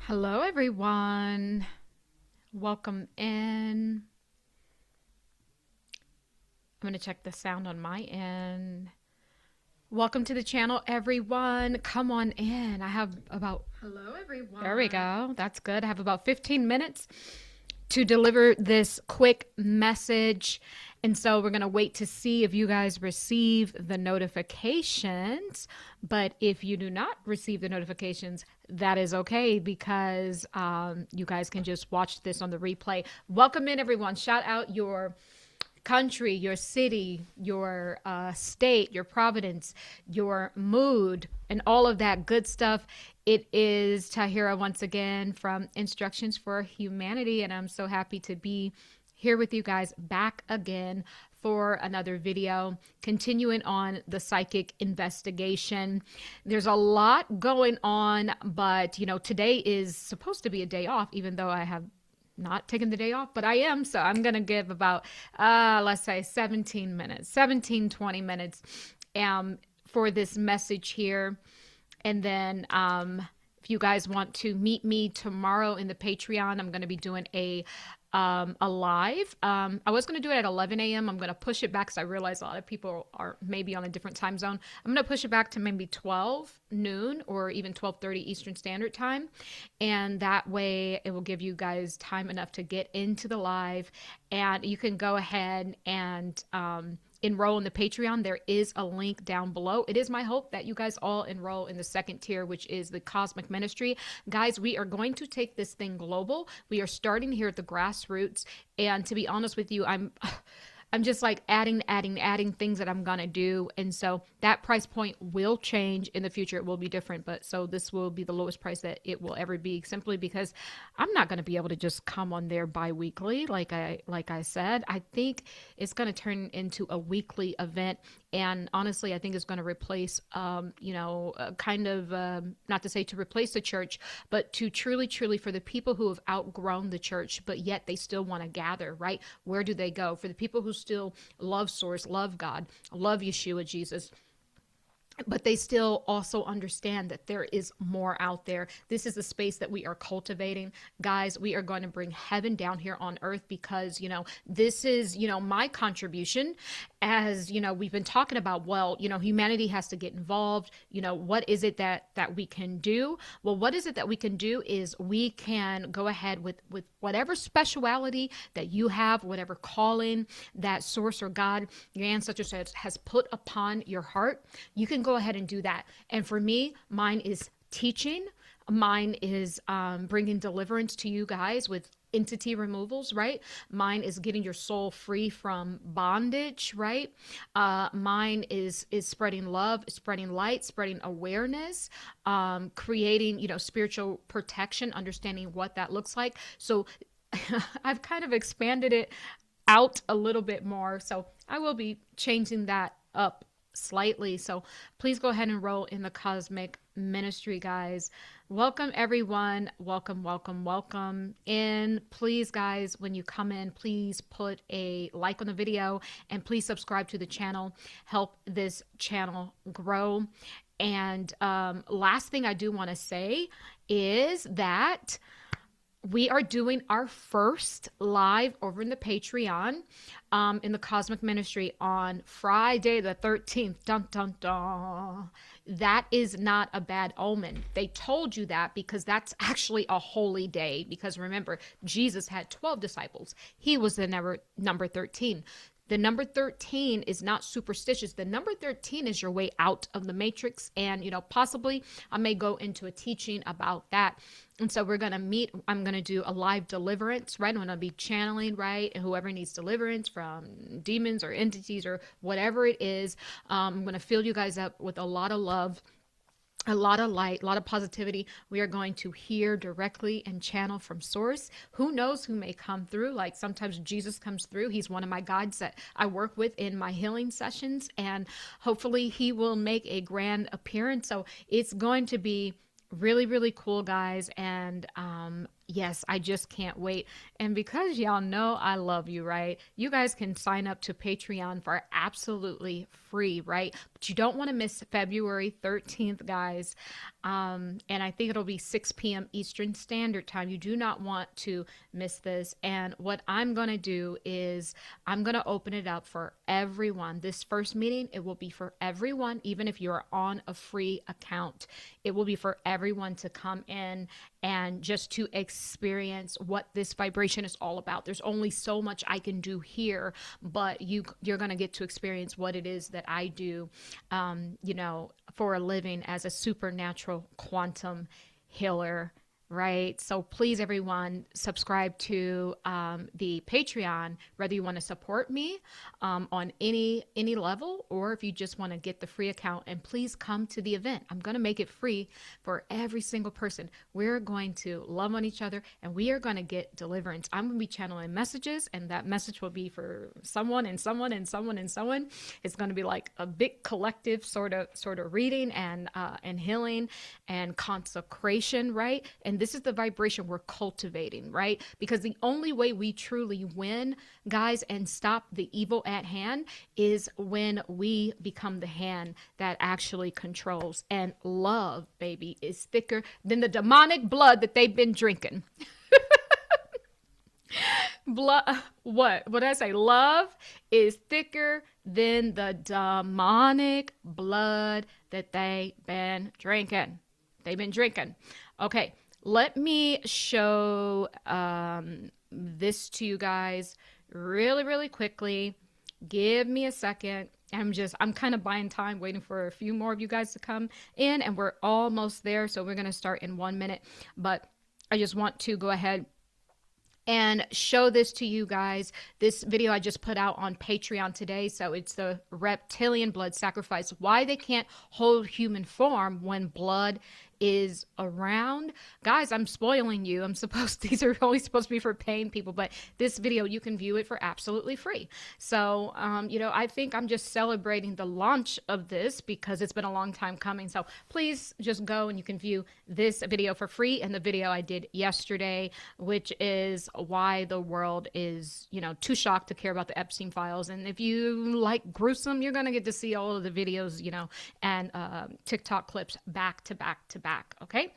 Hello, everyone. Welcome in. I'm going to check the sound on my end. Welcome to the channel, everyone. Come on in. I have about, Hello, everyone. there we go. That's good. I have about 15 minutes to deliver this quick message. And so we're going to wait to see if you guys receive the notifications. But if you do not receive the notifications, that is okay because you guys can just watch this on the replay. Welcome in, everyone. Shout out your country, your city, your state, your providence, your mood, and all of that good stuff. It is Tahira once again from Instructions for Humanity, and I'm so happy to be here with you guys back again for another video, continuing on the psychic investigation. There's a lot going on, but today is supposed to be a day off, even though I have not taking the day off, but I am. So I'm going to give about, let's say 17 minutes, 20 minutes for this message here. And then if you guys want to meet me tomorrow in the Patreon, I'm going to be doing a live. I was going to do it at 11 a.m. I'm going to push it back because I realize a lot of people are maybe on a different time zone. I'm going to push it back to maybe 12 noon or even 12:30 Eastern Standard Time. And that way it will give you guys time enough to get into the live, and you can go ahead and enroll in the Patreon. There is a link down below. It is my hope that you guys all enroll in the second tier, which is the Cosmic Ministry. Guys, we are going to take this thing global. We are starting here at the grassroots. And to be honest with you, I'm just like adding things that I'm going to do. And so that price point will change in the future. It will be different. But so this will be the lowest price that it will ever be, simply because I'm not going to be able to just come on there bi-weekly. Like I said, I think it's going to turn into a weekly event. And honestly, I think it's going to replace, not to say to replace the church, but to truly for the people who have outgrown the church, but yet they still want to gather, right? Where do they go? For the people who still love Source, love God, love Yeshua, Jesus, but they still also understand that there is more out there. This is the space that we are cultivating. Guys, we are going to bring heaven down here on earth because, this is, my contribution. As, we've been talking about, humanity has to get involved. What is it that we can do? Well, what is it that we can do is we can go ahead with whatever speciality that you have, whatever calling that Source or God, your ancestors has put upon your heart. You can go ahead and do that. And for me, mine is teaching. Mine is bringing deliverance to you guys with entity removals, right? Mine is getting your soul free from bondage, right? Mine is spreading love, spreading light, spreading awareness, creating, spiritual protection, understanding what that looks like. So I've kind of expanded it out a little bit more. So I will be changing that up slightly. So please go ahead and enroll in the Cosmic Ministry, guys. Welcome, everyone. Welcome in. Please, guys, when you come in, please put a like on the video and please subscribe to the channel. Help this channel grow. And last thing I do want to say is that we are doing our first live over in the Patreon in the Cosmic Ministry on Friday the 13th. Dun, dun, dun. That is not a bad omen. They told you that because that's actually a holy day. Because remember, Jesus had 12 disciples. He was the number 13. The number 13 is not superstitious. The number 13 is your way out of the matrix. And, possibly I may go into a teaching about that. And so we're going to meet. I'm going to do a live deliverance, right? I'm going to be channeling, right? And whoever needs deliverance from demons or entities or whatever it is, I'm going to fill you guys up with a lot of love, a lot of light, a lot of positivity. We are going to hear directly and channel from Source. Who knows who may come through? Like sometimes Jesus comes through. He's one of my guides that I work with in my healing sessions, and hopefully he will make a grand appearance. So it's going to be really cool, guys. And Yes, I just can't wait. And because y'all know I love you, right? You guys can sign up to Patreon for absolutely free, right? But you don't want to miss February 13th, guys. And I think it'll be 6 p.m. Eastern Standard Time. You do not want to miss this. And what I'm going to do is I'm going to open it up for everyone. This first meeting, it will be for everyone, even if you're on a free account. It will be for everyone to come in and just to experience what this vibration is all about. There's only so much I can do here, but you're going to get to experience what it is that I do, for a living as a supernatural quantum healer. Right. So please, everyone, subscribe to the Patreon, whether you want to support me on any level, or if you just want to get the free account. And please come to the event. I'm going to make it free for every single person. We're going to love on each other, and we are going to get deliverance. I'm going to be channeling messages, and that message will be for someone and someone and someone and someone. It's going to be like a big collective sort of reading and healing and consecration, right? And this is the vibration we're cultivating, right? Because the only way we truly win, guys, and stop the evil at hand is when we become the hand that actually controls. And love, baby, is thicker than the demonic blood that they've been drinking. Blood, what did I say? Love is thicker than the demonic blood that they've been drinking. Okay. Let me show this to you guys really, really quickly. Give me a second. I'm kind of buying time, waiting for a few more of you guys to come in, and we're almost there. So we're going to start in 1 minute, but I just want to go ahead and show this to you guys. This video I just put out on Patreon today. So it's the reptilian blood sacrifice, why they can't hold human form when blood is around. Guys, I'm spoiling you. These are only supposed to be for paying people, but this video, you can view it for absolutely free. So, I think I'm just celebrating the launch of this because it's been a long time coming. So please just go and you can view this video for free, and the video I did yesterday, which is why the world is, too shocked to care about the Epstein files. And if you like gruesome, you're going to get to see all of the videos, and TikTok clips back to back to back. Okay.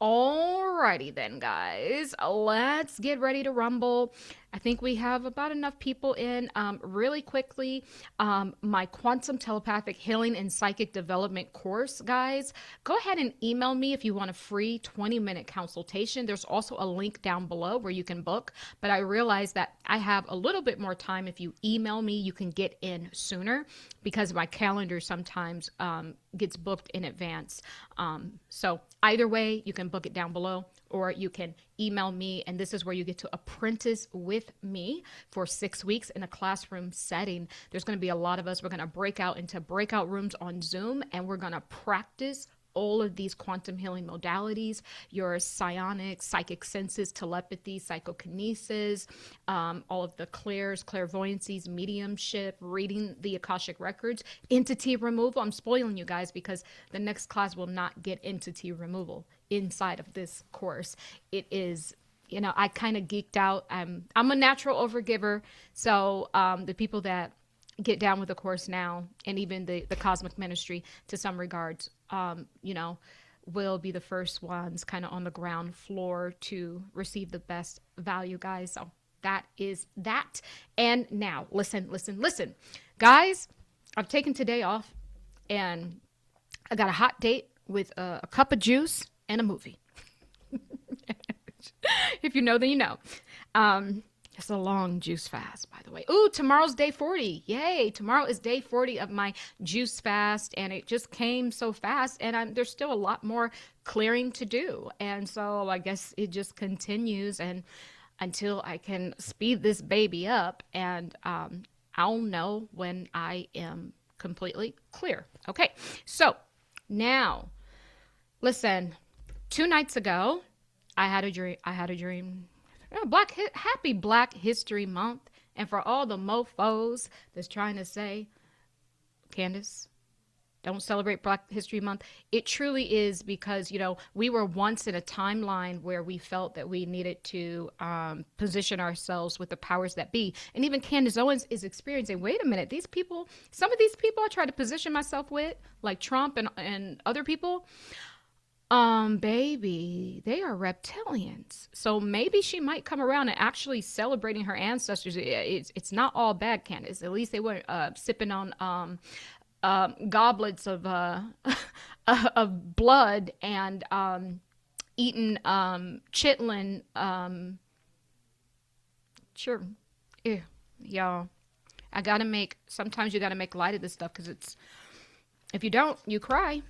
Alrighty then, guys, let's get ready to rumble. I think we have about enough people in. Really quickly, my quantum telepathic healing and psychic development course, guys, go ahead and email me if you want a free 20-minute consultation. There's also a link down below where you can book, but I realize that I have a little bit more time. If you email me, you can get in sooner because my calendar sometimes gets booked in advance. So either way, you can book it down below, or you can email me, and this is where you get to apprentice with me for 6 weeks in a classroom setting. There's going to be a lot of us. We're going to break out into breakout rooms on Zoom, and we're going to practice all of these quantum healing modalities, your psionics, psychic senses, telepathy, psychokinesis, all of the clairs, clairvoyancies, mediumship, reading the Akashic records, entity removal. I'm spoiling you guys because the next class will not get entity removal inside of this course. It is, I kind of geeked out. I'm a natural overgiver. So the people that get down with the course now, and even the cosmic ministry to some regards, will be the first ones kind of on the ground floor to receive the best value, guys. So that is that. And now listen, guys, I've taken today off and I got a hot date with a cup of juice and a movie. If you know, then you know. It's a long juice fast, by the way. Ooh, tomorrow's day 40. Yay. Tomorrow is day 40 of my juice fast, and it just came so fast, and there's still a lot more clearing to do. And so I guess it just continues, and until I can speed this baby up, and I'll know when I am completely clear. Okay, so now, listen, 2 nights ago, I had a dream. Happy Black History Month. And for all the mofos that's trying to say, Candace, don't celebrate Black History Month. It truly is because, you know, we were once in a timeline where we felt that we needed to position ourselves with the powers that be. And even Candace Owens is experiencing, wait a minute, these people, some of these people I try to position myself with, like Trump and other people, baby, they are reptilians. So maybe she might come around and actually celebrating her ancestors. It's not all bad, Candace. At least they weren't sipping on goblets of of blood and eating chitlin. Sure, yeah, y'all. Sometimes you gotta make light of this stuff because if you don't, you cry.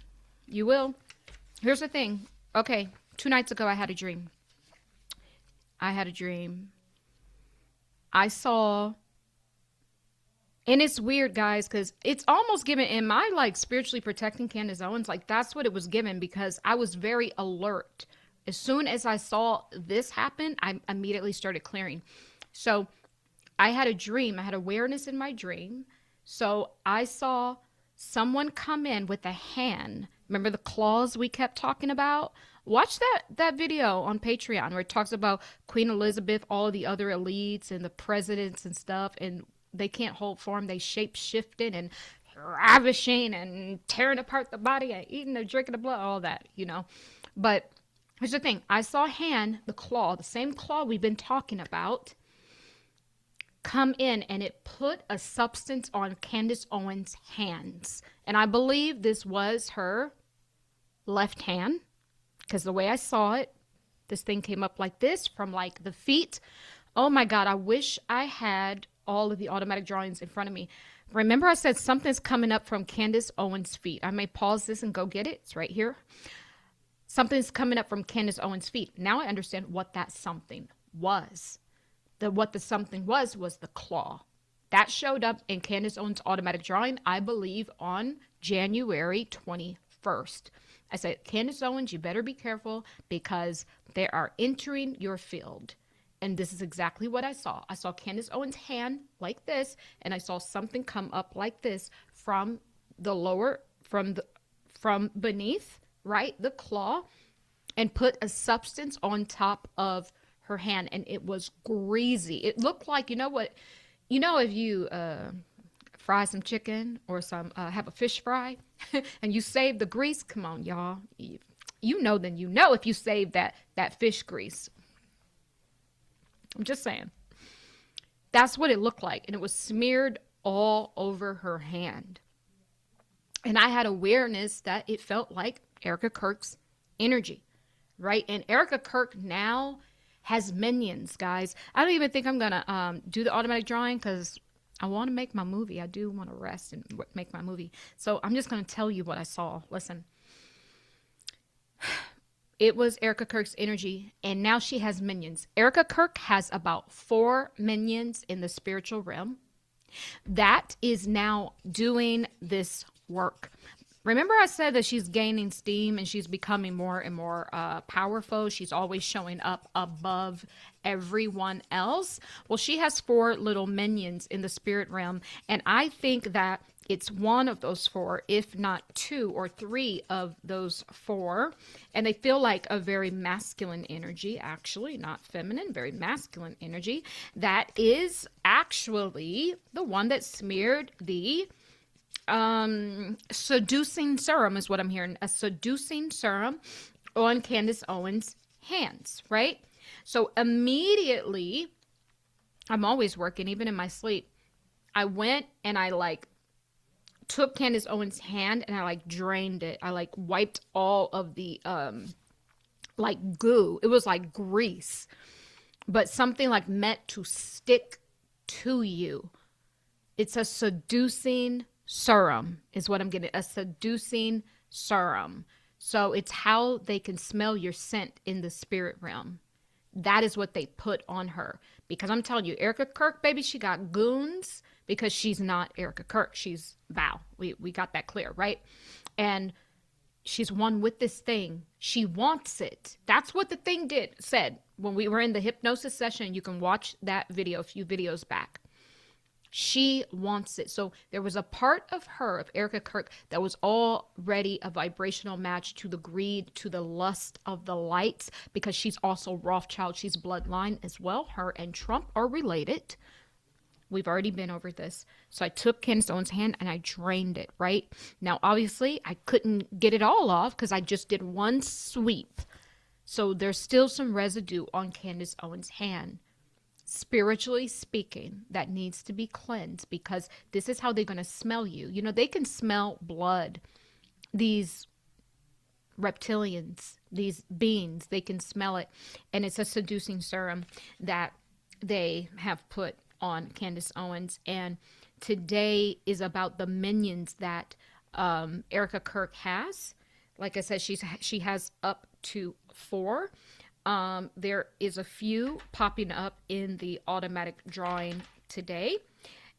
You will. Here's the thing. Okay, 2 nights ago, I had a dream. I saw, and it's weird, guys, because it's almost given, am I like spiritually protecting Candace Owens? Like, that's what it was given because I was very alert. As soon as I saw this happen, I immediately started clearing. So I had a dream. I had awareness in my dream. So I saw someone come in with a hand. Remember the claws we kept talking about? Watch that video on Patreon where it talks about Queen Elizabeth, all of the other elites and the presidents and stuff, and they can't hold form. They shape-shifting and ravishing and tearing apart the body and eating and drinking the blood, all that, you know. But here's the thing. I saw a hand, the claw, the same claw we've been talking about, come in, and it put a substance on Candace Owens' hands. And I believe this was her left hand because the way I saw it, this thing came up like this from like the feet. Oh my God, I wish I had all of the automatic drawings in front of me. Remember I said something's coming up from Candace Owens' feet. I may pause this and go get it. It's right here. Something's coming up from Candace Owens' feet. Now I understand what that something was. What the something was the claw. That showed up in Candace Owens' automatic drawing, I believe, on January 21st. I said, Candace Owens, you better be careful because they are entering your field. And this is exactly what I saw. I saw Candace Owens' hand like this, and I saw something come up like this from beneath, right, the claw, and put a substance on top of her hand, and it was greasy. It looked like, you know what, if you fry some chicken or have a fish fry and you save the grease, come on, y'all. You know if you save that fish grease. I'm just saying. That's what it looked like, and it was smeared all over her hand. And I had awareness that it felt like Erika Kirk's energy, right? And Erika Kirk now has minions, guys. I don't even think I'm gonna do the automatic drawing because I want to make my movie. I do want to rest and make my movie. So I'm just gonna tell you what I saw. Listen, it was Erika Kirk's energy, and now she has minions. Erika Kirk has about 4 minions in the spiritual realm that is now doing this work. Remember I said that she's gaining steam and she's becoming more and more powerful. She's always showing up above everyone else. Well, she has 4 little minions in the spirit realm. And I think that it's one of those 4, if not 2 or 3 of those 4. And they feel like a very masculine energy, actually, not feminine, very masculine energy. That is actually the one that smeared the seducing serum is what I'm hearing. A seducing serum on Candace Owens' hands, right? So immediately, I'm always working, even in my sleep. I went and I took Candace Owens' hand and I drained it. I wiped all of the goo. It was like grease, but something meant to stick to you. It's a seducing serum is what I'm getting. A seducing serum. So it's how they can smell your scent in the spirit realm. That is what they put on her. Because I'm telling you, Erika Kirk, baby, she got goons because she's not Erika Kirk. She's Val. We got that clear, right? And she's one with this thing. She wants it. That's what the thing said when we were in the hypnosis session. You can watch that video a few videos back. She wants it. So there was a part of her, of Erika Kirk, that was already a vibrational match to the greed, to the lust of the lights, because she's also Rothschild. She's bloodline as well. Her and Trump are related. We've already been over this. So I took Candace Owens' hand and I drained it, right? Now, obviously, I couldn't get it all off because I just did one sweep. So there's still some residue on Candace Owens' hand. Spiritually speaking, that needs to be cleansed, because this is how they're going to smell you. You know, they can smell blood. These reptilians, these beings, they can smell it. And it's a seducing serum that they have put on Candace Owens. And today is about the minions that Erika Kirk has. Like I said, she has up to 4. There is a few popping up in the automatic drawing today.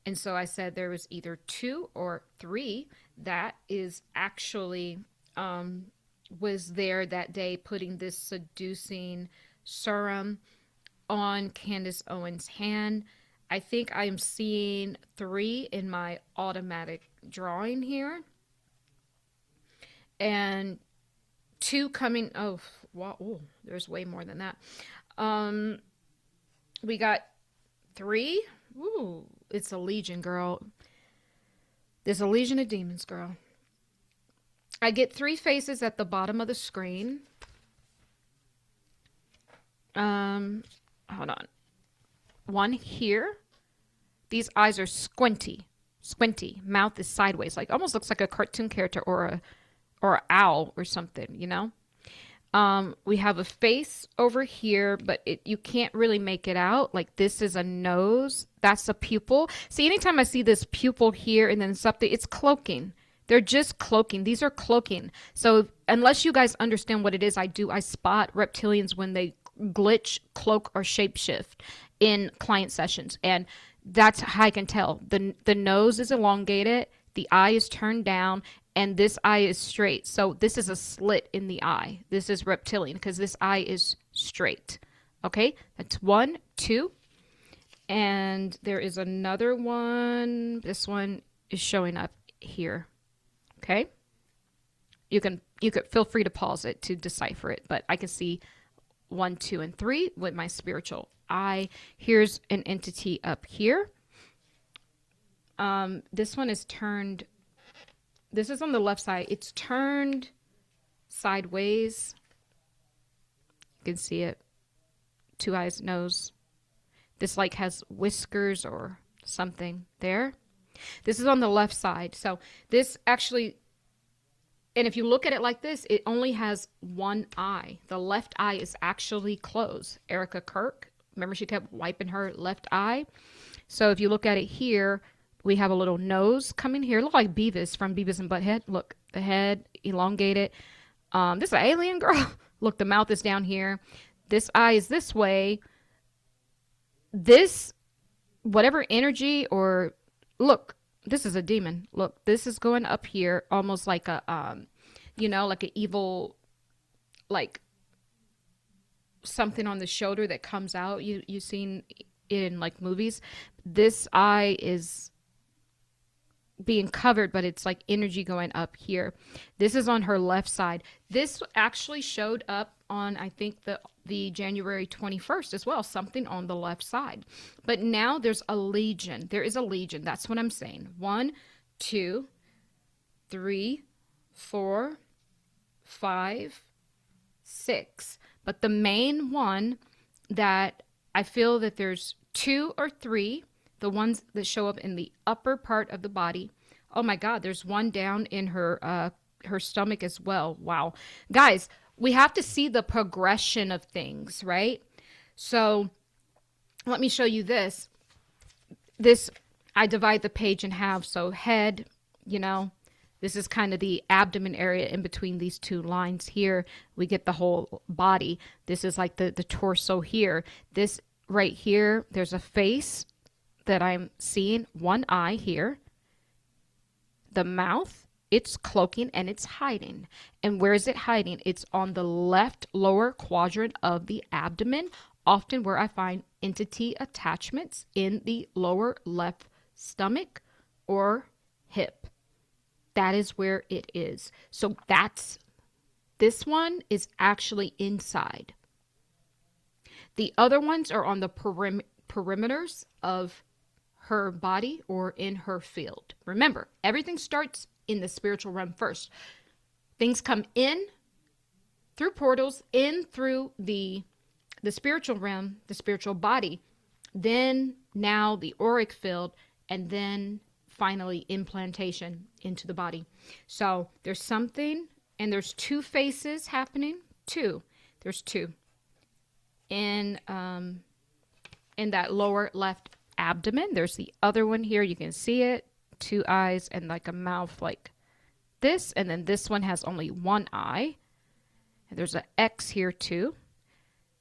And so I said there was either 2 or 3 that is actually was there that day putting this seducing serum on Candace Owens' hand. I think I'm seeing 3 in my automatic drawing here. And 2 coming. Oh, wow. Oh, there's way more than that. We got 3. Ooh, it's a legion, girl. There's a legion of demons, girl. I get 3 faces at the bottom of the screen. Hold on. 1 here. These eyes are squinty. Mouth is sideways, like almost looks like a cartoon character or an owl or something, you know. We have a face over here, but you can't really make it out. Like this is a nose. That's a pupil. See, anytime I see this pupil here and then something, it's cloaking. They're just cloaking. These are cloaking. So unless you guys understand what it is, I spot reptilians when they glitch, cloak, or shapeshift in client sessions. And that's how I can tell. The nose is elongated. The eye is turned down. And this eye is straight. So this is a slit in the eye. This is reptilian because this eye is straight. Okay, that's 1, 2. And there is another one. This one is showing up here. Okay. You could feel free to pause it to decipher it, but I can see 1, 2, and 3 with my spiritual eye. Here's an entity up here. This one is turned. This is on the left side. It's turned sideways. You can see it. 2 eyes, nose. This like has whiskers or something there. This is on the left side. So this actually, and if you look at it like this, it only has 1 eye. The left eye is actually closed. Erika Kirk, remember she kept wiping her left eye. So if you look at it here, we have a little nose coming here. Look like Beavis from Beavis and Butthead. Look, the head elongated. This is an alien, girl. Look, the mouth is down here. This eye is this way. This, whatever energy or, look, this is a demon. Look, this is going up here almost like a, you know, like an evil, like something on the shoulder that comes out. You've seen it in like movies. This eye is being covered, but it's like energy going up here. This is on her left side. This actually showed up on, I think, the January 21st as well, something on the left side. But now there's a legion. There is a legion. That's what I'm saying. 1, 2, 3, 4, 5, 6. But the main one that I feel that there's 2 or 3, the ones that show up in the upper part of the body. Oh my God, there's one down in her stomach as well. Wow. Guys, we have to see the progression of things, right? So let me show you this. This, I divide the page in half. So head, you know, this is kind of the abdomen area in between these 2 lines here. We get the whole body. This is like the torso here. This right here, there's a face that I'm seeing, 1 eye here. The mouth, it's cloaking and it's hiding. And where is it hiding? It's on the left lower quadrant of the abdomen, often where I find entity attachments in the lower left stomach, or hip. That is where it is. So this one is actually inside. The other ones are on the perimeters of her body or in her field. Remember, everything starts in the spiritual realm first. Things come in through portals, in through the spiritual realm, the spiritual body, then now the auric field, and then finally implantation into the body. So there's something, and there's two faces happening. There's two in that lower left abdomen. There's the other one here. You can see it. Two eyes and like a mouth like this. And then this one has only one eye. And there's an X here too.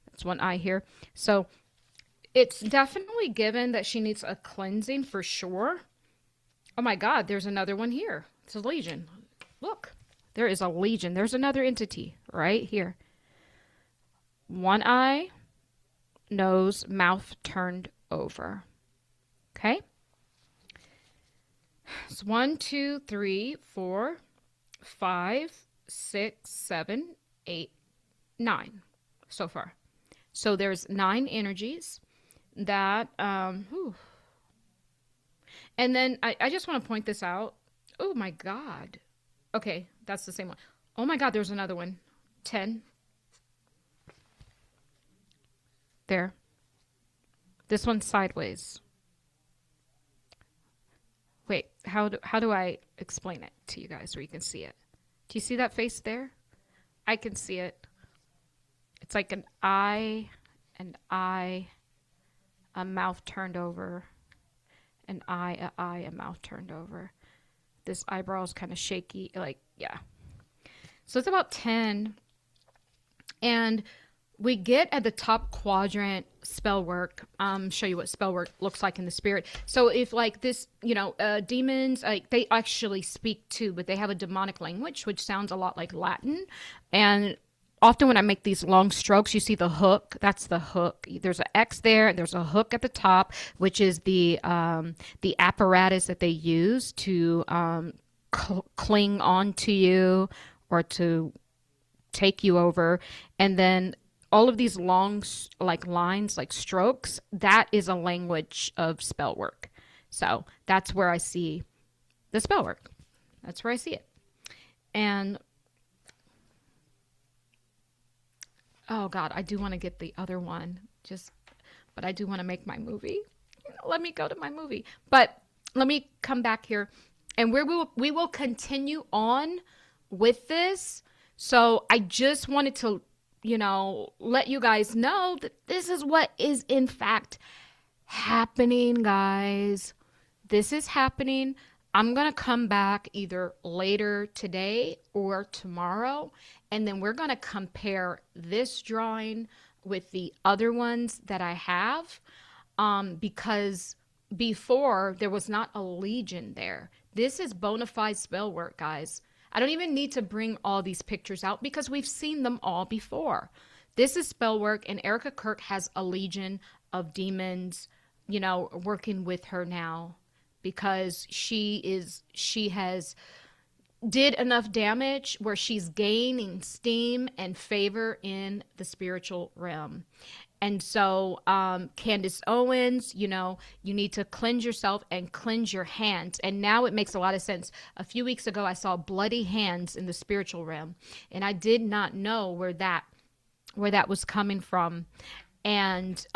That's one eye here. So it's definitely given that she needs a cleansing for sure. Oh my God, there's another one here. It's a legion. Look, there is a legion. There's another entity right here. One eye, nose, mouth turned over. Okay. It's 1, 2, 3, 4, 5, 6, 7, 8, 9 so far. So there's 9 energies that, and then I just want to point this out. Oh my God. Okay, that's the same one. Oh my God, there's another one. 10. There. This one's sideways. Wait, how do I explain it to you guys where you can see it? Do you see that face there? I can see it. It's like an eye, a mouth turned over, an eye, a mouth turned over. This eyebrow is kind of shaky, like, yeah. So it's about 10. And we get at the top quadrant spell work. Show you what spell work looks like in the spirit. So if like this, demons, like they actually speak too, but they have a demonic language, which sounds a lot like Latin. And often when I make these long strokes, you see the hook. That's the hook. There's an X there, and there's a hook at the top, which is the apparatus that they use to cling onto you or to take you over. And then all of these long like lines, like strokes, that is a language of spell work. So that's where I see the spell work. That's where I see it. And oh God, I do want to get the other one, but I do want to make my movie. Let me go to my movie. But let me come back here, and we will continue on with this. So I just wanted to, let you guys know that this is what is in fact happening, guys. This is happening. I'm going to come back either later today or tomorrow, and then we're going to compare this drawing with the other ones that I have, because before there was not a legion there. This is bona fide spell work, guys. I don't even need to bring all these pictures out because we've seen them all before. This is spell work, and Erika Kirk has a legion of demons, working with her now, because she has did enough damage where she's gaining steam and favor in the spiritual realm. And so, Candace Owens, you need to cleanse yourself and cleanse your hands. And now it makes a lot of sense. A few weeks ago, I saw bloody hands in the spiritual realm, and I did not know where that was coming from. And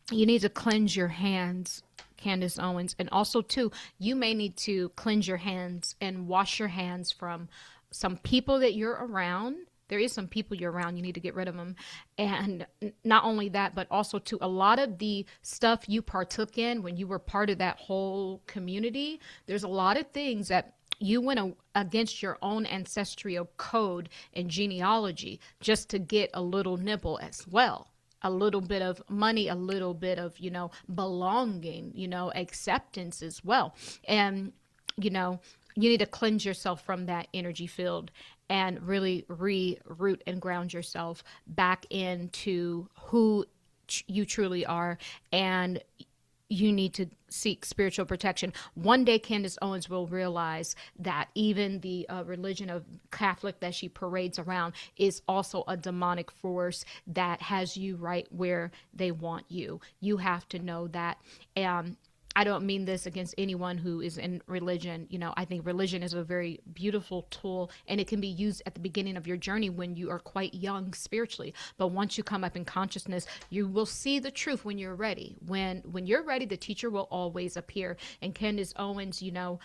you need to cleanse your hands, Candace Owens. And also, too, you may need to cleanse your hands and wash your hands from some people that you're around. There is some people you're around, you need to get rid of them. And not only that, but also to a lot of the stuff you partook in when you were part of that whole community. There's a lot of things that you went against your own ancestral code and genealogy just to get a little nibble as well. A little bit of money, a little bit of, belonging, acceptance as well. And, you need to cleanse yourself from that energy field and really re-root and ground yourself back into who you truly are. And you need to seek spiritual protection. One day, Candace Owens will realize that even the religion of Catholic that she parades around is also a demonic force that has you right where they want you. You have to know that. I don't mean this against anyone who is in religion. You know, I think religion is a very beautiful tool, and it can be used at the beginning of your journey when you are quite young spiritually. But once you come up in consciousness, you will see the truth when you're ready. When you're ready, the teacher will always appear. And Candace Owens, you know,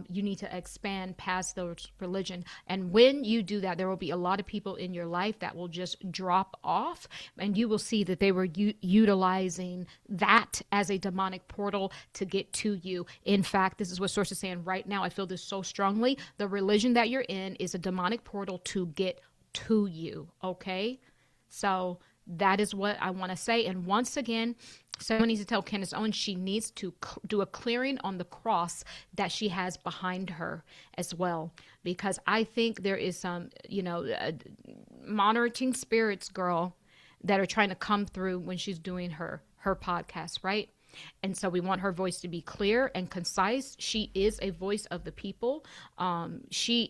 you need to expand past those religion. And when you do that, there will be a lot of people in your life that will just drop off, and you will see that they were utilizing that as a demonic portal to get to you. In fact, this is what source is saying right now. I feel this so strongly. The religion that you're in is a demonic portal to get to you. Okay. So that is what I want to say. And once again, someone needs to tell Candace Owens she needs to do a clearing on the cross that she has behind her as well. Because I think there is some, you know, monitoring spirits, girl, that are trying to come through when she's doing her podcast, right? And so we want her voice to be clear and concise. She is a voice of the people. She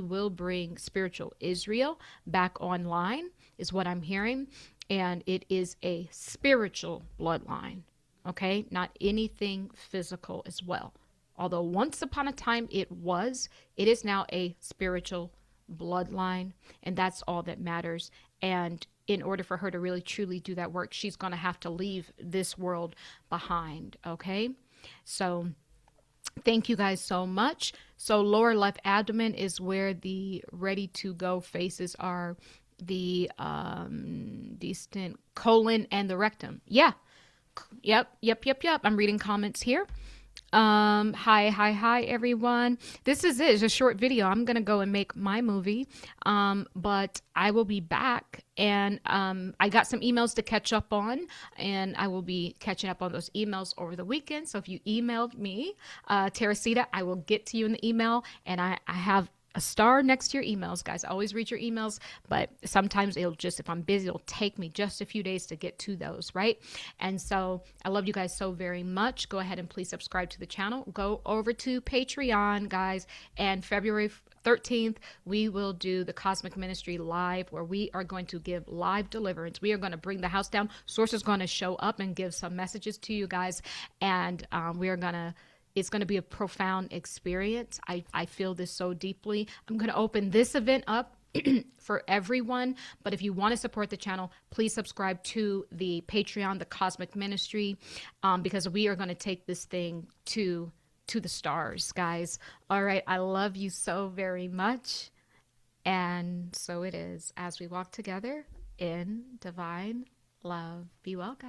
will bring spiritual Israel back online, is what I'm hearing. And it is a spiritual bloodline, okay? Not anything physical as well. Although once upon a time it is now a spiritual bloodline, and that's all that matters. And in order for her to really truly do that work, she's going to have to leave this world behind. Okay. So thank you guys so much. So lower left abdomen is where the ready to go faces are, the distant colon and the rectum. Yeah. Yep. I'm reading comments here. Hi everyone. This is it. It's a short video. I'm gonna go and make my movie, but I will be back, and I got some emails to catch up on, and I will be catching up on those emails over the weekend. So if you emailed me, Teresita, I will get to you in the email, and I have a star next to your emails, guys. I always read your emails, but sometimes if I'm busy, it'll take me just a few days to get to those, right? And so I love you guys so very much. Go ahead and please subscribe to the channel. Go over to Patreon, guys. And February 13th, we will do the Cosmic Ministry live, where we are going to give live deliverance. We are going to bring the house down. Source is going to show up and give some messages to you guys. And it's going to be a profound experience. I feel this so deeply. I'm going to open this event up for everyone. But if you want to support the channel, please subscribe to the Patreon, the Cosmic Ministry, because we are going to take this thing to the stars, guys. All right. I love you so very much. And so it is, as we walk together in divine love. Be well, guys.